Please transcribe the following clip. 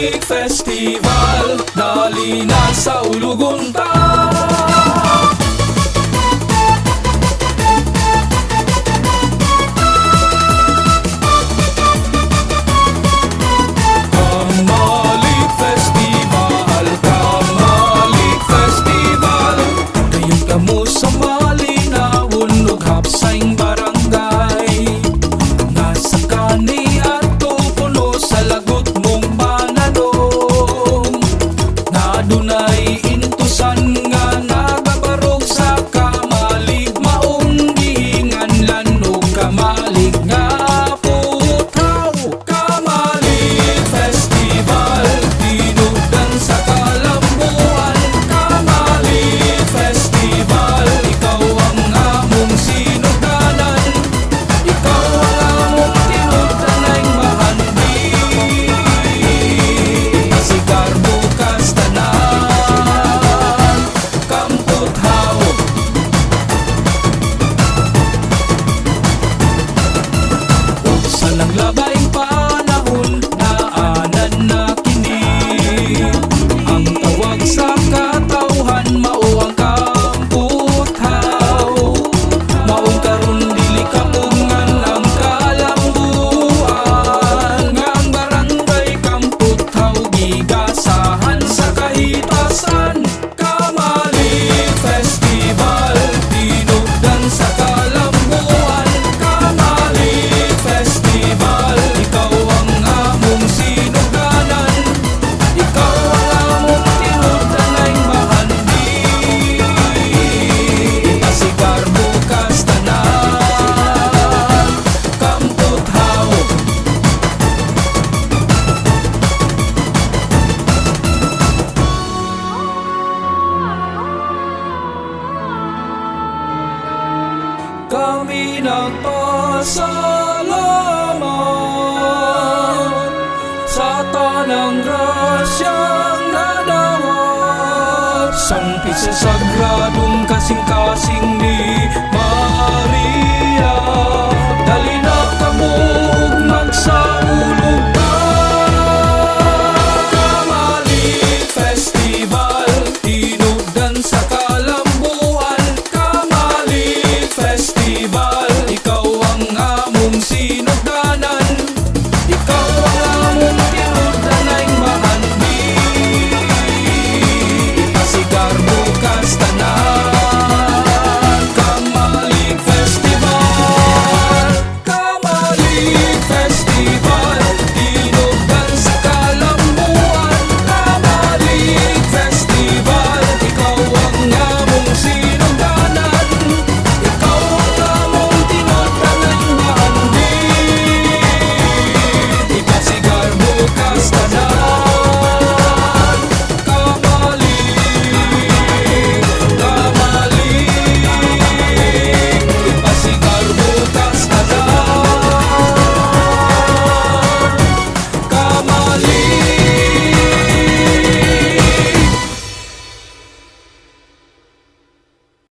Kamalik Festival, dali na sa Ulugunta. Dunay intusan nga nagabarog sa kamalig, maong gihingan lan og kamalig nga putaw. Kamalig Festival, tinugdan sa kalambuan. Kamalig Festival, ikaw ang among sinugdanan, ikaw ang among tinugdanay mahandi. Pasigar bukas tanan naglabayng panahon, naanan na kini. Ang tawag sa katawhan mao ang kamputhaw. Maong karon dili kapungan ang kalambuan, nga ang barangay Kamputhaw gigasahan sa kahitasan. Kamalig Festival, tinugdan sa kalambuan. Kamalig Festival, ikaw ang among sinugdanan, ikaw ang among tinugdanay mahandi. Pasigar bukas tanan Kamputhaw. Kami nagpasalamat sa tanang grasyang nadawat, sangpit sa sagradong kasing-kasing ni